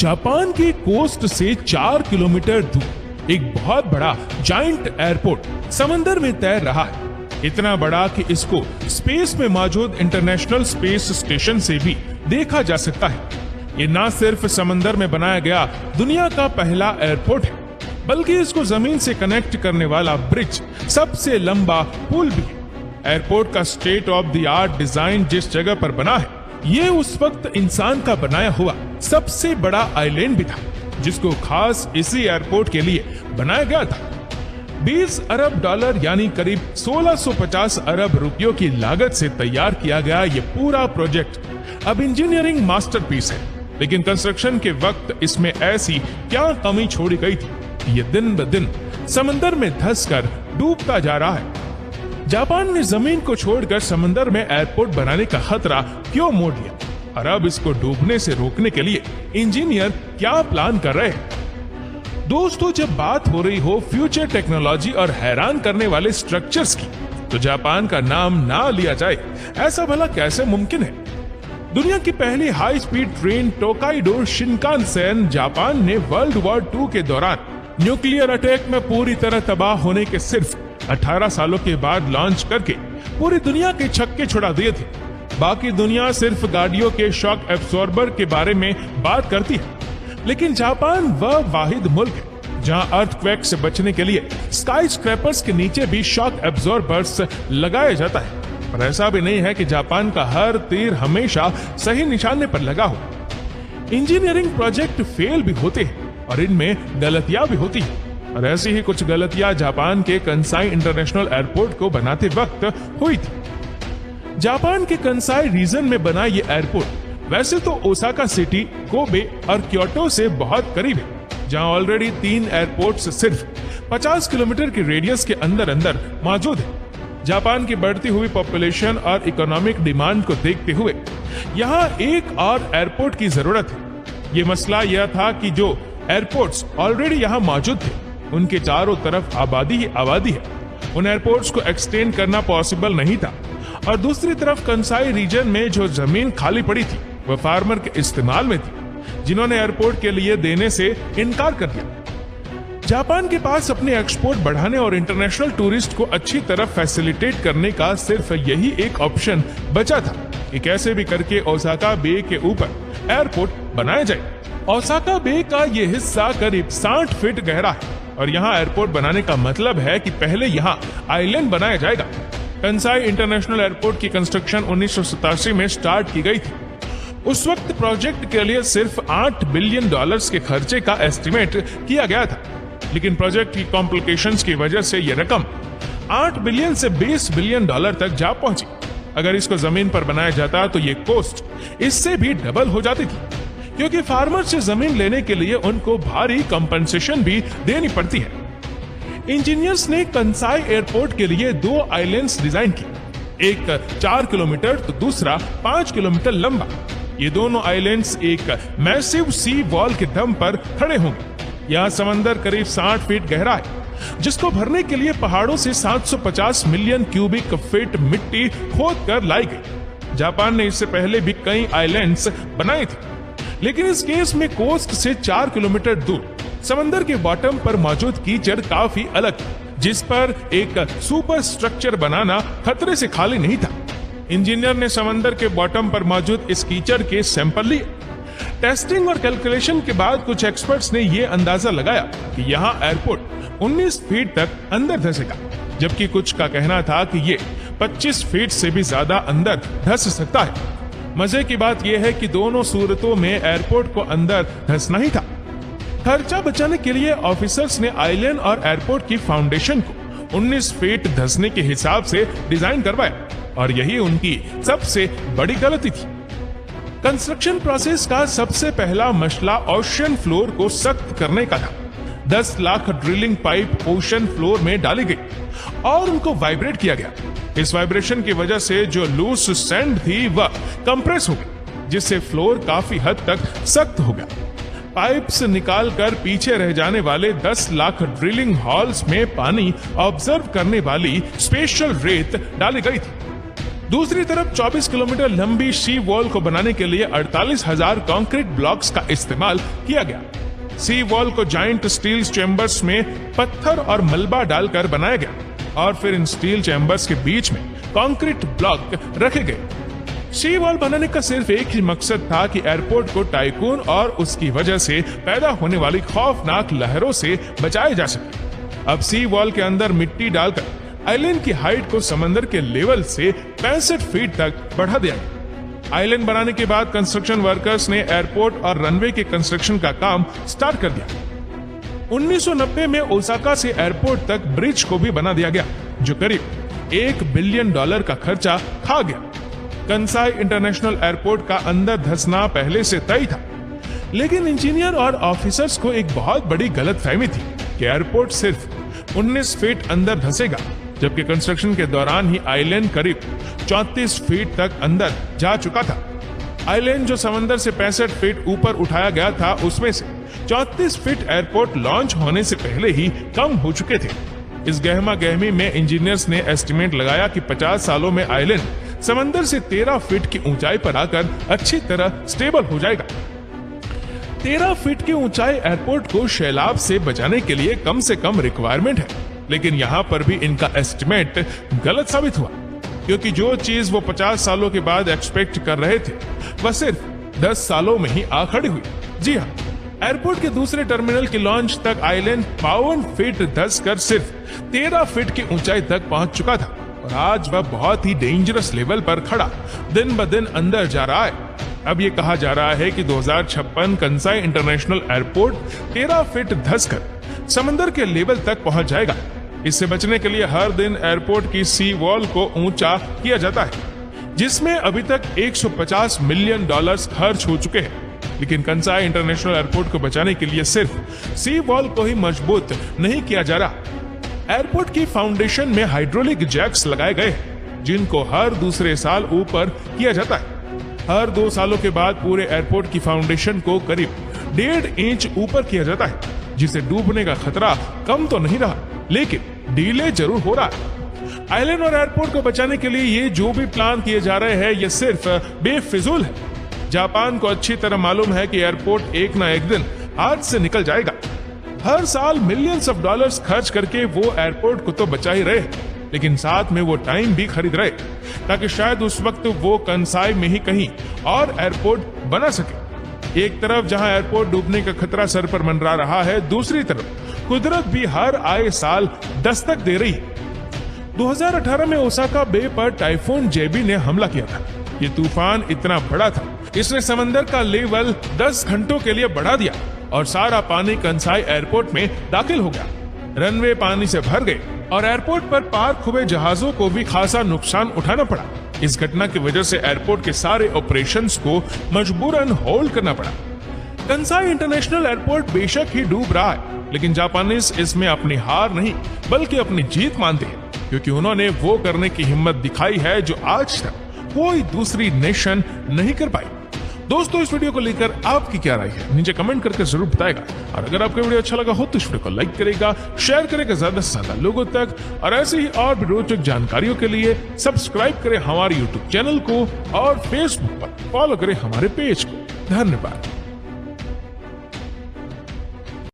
Japan की coast से 4 kilometre दूर एक बहुत बड़ा जायंट एयरपोर्ट समंदर में तैर रहा है। इतना बड़ा कि इसको स्पेस में मौजूद इंटरनेशनल स्पेस स्टेशन से भी देखा जा सकता है। ये न सिर्फ समंदर में बनाया गया दुनिया का पहला एयरपोर्ट है, बल्कि इसको जमीन से कनेक्ट करने वाला ब्रिज, सबसे लंबा पुल भी है। एयरपोर्ट का state of the art design जिस जगह पर बना है, ये उस वक्त इंसान का बनाया हुआ सबसे बड़ा आइलैंड भी था, जिसको खास इसी एयरपोर्ट के लिए बनाया गया था। 20 अरब डॉलर यानी करीब 1650 अरब रुपयों की लागत से तैयार किया गया ये पूरा प्रोजेक्ट अब इंजीनियरिंग मास्टरपीस है। लेकिन कंस्ट्रक्शन के वक्त इसमें ऐसी क्या कमी छोड़ी गई थी, ये दिन ब दिन समंदर में धंसकर डूबता जा रहा है। जापान ने जमीन को छोड़कर समंदर में एयरपोर्ट बनाने का खतरा क्यों मोड़ लिया, और अब इसको डूबने से रोकने के लिए इंजीनियर क्या प्लान कर रहे हैं? दोस्तों, जब बात हो रही हो फ्यूचर टेक्नोलॉजी और हैरान करने वाले स्ट्रक्चर्स की, तो जापान का नाम ना लिया जाए ऐसा भला कैसे मुमकिन है? दुनिया की पहली high speed train Tokaido Shinkansen Japan ने वर्ल्ड वॉर 2 के दौरान न्यूक्लियर अटैक में पूरी तरह तबाह होने के सिर्फ 18 सालों के बाद लॉन्च करके पूरी दुनिया के छक्के छुड़ा दिए थे। बाकी दुनिया सिर्फ गाड़ियों के शॉक एब्सॉर्बर के बारे में बात करती है, लेकिन जापान वह वाहिद मुल्क है जहां अर्थक्वेक से बचने के लिए स्काई स्क्रैपर्स के नीचे भी शॉक एब्सॉर्बर्स लगाया जाता है। पर ऐसा भी नहीं है कि जापान का हर तीर हमेशा सही निशाने पर लगा हो। इंजीनियरिंग प्रोजेक्ट फेल भी होते हैं और इनमें गलतियां भी होती हैं, और ऐसी ही कुछ गलतियां जापान के कंसाई इंटरनेशनल एयरपोर्ट को बनाते वक्त हुई थी। जापान के कंसाई रीजन में बना ये एयरपोर्ट वैसे तो ओसाका सिटी, कोबे और क्योटो से बहुत करीब है, जहां ऑलरेडी 3 एयरपोर्ट्स सिर्फ 50 किलोमीटर के रेडियस के अंदर अंदर मौजूद है। जापान की बढ़ती हुई पॉपुलेशन और इकोनॉमिक डिमांड को देखते हुए यहाँ एक और एयरपोर्ट की जरूरत है। ये मसला यह था कि जो एयरपोर्ट्स ऑलरेडी यहाँ मौजूद थे, उनके चारों तरफ आबादी ही आबादी है। उन एयरपोर्ट्स को एक्सटेंड करना पॉसिबल नहीं था, और दूसरी तरफ कंसाई रीजन में जो जमीन खाली पड़ी थी वह फार्मर के इस्तेमाल में थी, जिन्होंने एयरपोर्ट के लिए देने से इनकार कर दिया। जापान के पास अपने एक्सपोर्ट बढ़ाने और इंटरनेशनल टूरिस्ट को अच्छी तरह फैसिलिटेट करने का सिर्फ यही एक ऑप्शन बचा था कि कैसे भी करके ओसाका बे के ऊपर एयरपोर्ट बनाया जाए। ओसाका बे का ये हिस्सा करीब 60 फीट गहरा है, और यहाँ एयरपोर्ट बनाने का मतलब है कि पहले यहाँ आइलैंड बनाया जाएगा। कंसाई इंटरनेशनल एयरपोर्ट की कंस्ट्रक्शन 1987 में स्टार्ट की गई थी। उस वक्त प्रोजेक्ट के लिए सिर्फ $8 बिलियन के खर्चे का एस्टिमेट किया गया था, लेकिन प्रोजेक्ट की कॉम्प्लिकेशंस की वजह से यह रकम 8 बिलियन से 20 बिलियन डॉलर तक जा पहुंची। अगर इसको जमीन पर बनाया जाता तो ये कॉस्ट इससे भी डबल हो जाती थी, क्योंकि फार्मर से जमीन लेने के लिए उनको भारी कंपनसेशन भी देनी पड़ती है। इंजीनियर्स ने कंसाई एयरपोर्ट के लिए 2 आइलैंड्स डिजाइन किए, एक 4 किलोमीटर तो दूसरा 5 किलोमीटर लंबा। ये दोनों आइलैंड्स एक मैसिव सी वॉल के दम पर खड़े होंगे। यहाँ समंदर करीब 60 फीट गहरा है, जिसको भरने के लिए पहाड़ों से 750 मिलियन क्यूबिक फीट मिट्टी खोद कर लाई गई। जापान ने इससे पहले भी कई आइलैंड्स बनाए थे, लेकिन इस केस में कोस्ट से 4 किलोमीटर दूर समंदर के बॉटम पर मौजूद कीचड़ काफी अलग, जिस पर एक सुपर स्ट्रक्चर बनाना खतरे से खाली नहीं था। इंजीनियर ने समंदर के बॉटम पर मौजूद इस कीचड़ के सैंपल लिए। टेस्टिंग और कैलकुलेशन के बाद कुछ एक्सपर्ट्स ने यह अंदाजा लगाया कि यहाँ एयरपोर्ट 19 फीट तक अंदर धंसेगा, जबकि कुछ का कहना था कि ये 25 फीट से भी ज्यादा अंदर धंस सकता है। मजे की बात यह है कि दोनों सूरतों में एयरपोर्ट को अंदर धंसना ही था। खर्चा बचाने के लिए ऑफिसर्स ने आइलैंड और एयरपोर्ट की फाउंडेशन को 19 फीट धंसने के हिसाब से डिजाइन करवाया, और यही उनकी सबसे बड़ी गलती थी। कंस्ट्रक्शन प्रोसेस का सबसे पहला मसला ओशन फ्लोर को सख्त करने का था। 10 lakh drilling pipe ocean floor में डाली गई और उनको वाइब्रेट किया गया। इस वाइब्रेशन की वजह से जो लूज सैंड थी वह कंप्रेस हो गई, जिससे फ्लोर काफी हद तक सख्त हो गया। पाइप्स निकालकर पीछे रह जाने वाले 10 लाख ड्रिलिंग हॉल्स में पानी ऑब्जर्व करने वाली स्पेशल रेत डाली गई थी। दूसरी तरफ 24 किलोमीटर लंबी सी वॉल को बनाने के लिए 48,000 कंक्रीट ब्लॉक्स का इस्तेमाल किया गया। सी वॉल को जाइंट स्टील चैम्बर्स में पत्थर और मलबा डालकर बनाया गया और फिर इन स्टील चैम्बर्स के बीच में कंक्रीट ब्लॉक रखे गए। सी वॉल बनाने का सिर्फ एक ही मकसद था कि एयरपोर्ट को टाइकून और उसकी वजह से पैदा होने वाली खौफनाक लहरों से बचाया जा सके। अब सी वॉल के अंदर मिट्टी डालकर आइलैंड की हाइट को समंदर के लेवल से 65 फीट तक बढ़ा दिया गया। आइलैंड बनाने के बाद कंस्ट्रक्शन वर्कर्स ने एयरपोर्ट और रनवे के कंस्ट्रक्शन का काम स्टार्ट कर दिया। 1990 में ओसाका से एयरपोर्ट तक ब्रिज को भी बना दिया गया, जो करीब $1 बिलियन का खर्चा खा गया। कंसाई इंटरनेशनल एयरपोर्ट का अंदर धंसना पहले से तय था, लेकिन इंजीनियर और ऑफिसर्स को एक बहुत बड़ी गलतफहमी थी कि एयरपोर्ट सिर्फ 19 फीट अंदर धंसेगा, जबकि कंस्ट्रक्शन के दौरान ही आइलैंड करीब 34 फीट तक अंदर जा चुका था। आइलैंड जो समंदर से 65 फीट ऊपर उठाया गया था, उसमें से 34 फीट एयरपोर्ट लॉन्च होने से पहले ही कम हो चुके थे। इस गहमा गहमी में इंजीनियर्स ने एस्टिमेट लगाया कि 50 सालों में आइलैंड समंदर से 13 फीट की ऊंचाई पर आकर अच्छी तरह स्टेबल हो जाएगा। 13 फीट की ऊंचाई एयरपोर्ट को सैलाब से बचाने के लिए कम से कम रिक्वायरमेंट है, लेकिन यहाँ पर भी इनका एस्टिमेट गलत साबित हुआ, क्योंकि जो चीज वो 50 सालों के बाद एक्सपेक्ट कर रहे थे वह सिर्फ 10 सालों में ही आ खड़ी हुई। जी हाँ, एयरपोर्ट के दूसरे टर्मिनल की लॉन्च तक आइलैंड 52 फीट धंसकर सिर्फ 13 फीट की ऊंचाई तक पहुंच चुका था और आज वह बहुत ही डेंजरस लेवल पर खड़ा दिन ब दिन अंदर जा रहा है। अब ये कहा जा रहा है कि 2056 कंसाई इंटरनेशनल एयरपोर्ट 13 फीट धंसकर समंदर के लेवल तक पहुंच जाएगा। इससे बचने के लिए हर दिन एयरपोर्ट की सी वॉल को ऊंचा किया जाता है, जिसमें अभी तक $150 मिलियन खर्च हो चुके हैं। लेकिन कंसाई इंटरनेशनल एयरपोर्ट को बचाने के लिए सिर्फ सी वॉल को ही मजबूत नहीं किया जा रहा। एयरपोर्ट की फाउंडेशन में हाइड्रोलिक जैक्स लगाए गए, जिनको हर दूसरे साल ऊपर किया जाता है। हर 2 सालों के बाद पूरे एयरपोर्ट की फाउंडेशन को करीब 1.5 इंच ऊपर किया जाता है, जिसे डूबने का खतरा कम तो नहीं रहा, लेकिन डीले जरूर हो रहा है। आइलैंड और एयरपोर्ट को बचाने के लिए ये जो भी प्लान किए जा रहे हैं, ये सिर्फ बेफिजूल है। जापान को अच्छी तरह मालूम है कि एयरपोर्ट एक ना एक दिन हाथ से निकल जाएगा। हर साल मिलियंस ऑफ डॉलर्स खर्च करके वो एयरपोर्ट को तो बचा ही रहे, लेकिन साथ में वो टाइम भी खरीद रहे, ताकि शायद उस वक्त वो कंसाई में ही कहीं और एयरपोर्ट बना सके। एक तरफ जहां एयरपोर्ट डूबने का खतरा सर पर मंडरा रहा है, दूसरी तरफ कुदरत भी हर आए साल दस्तक दे रही है। 2018 में ओसाका बे पर टाइफून जेबी ने हमला किया था। ये तूफान इतना बड़ा था, इसने समंदर का लेवल 10 घंटों के लिए बढ़ा दिया और सारा पानी कंसाई एयरपोर्ट में दाखिल हो गया। रनवे पानी से भर गए और एयरपोर्ट पर पार्क हुए जहाजों को भी खासा नुकसान उठाना पड़ा। इस घटना की वजह से एयरपोर्ट के सारे ऑपरेशंस को मजबूरन होल्ड करना पड़ा। कंसाई इंटरनेशनल एयरपोर्ट बेशक ही डूब रहा है, लेकिन जापानीज इसमें अपनी हार नहीं बल्कि अपनी जीत मानते हैं, क्योंकि उन्होंने वो करने की हिम्मत दिखाई है जो आज तक कोई दूसरी नेशन नहीं कर पाई। दोस्तों, इस वीडियो को लेकर आपकी क्या राय है, नीचे कमेंट करके जरूर बताएगा। और अगर आपको वीडियो अच्छा लगा हो तो इस वीडियो को लाइक करेगा, शेयर करेगा ज्यादा से ज्यादा लोगों तक, और ऐसे ही और भी रोचक जानकारियों के लिए सब्सक्राइब करें हमारे यूट्यूब चैनल को और फेसबुक पर फॉलो करें हमारे पेज को। धन्यवाद।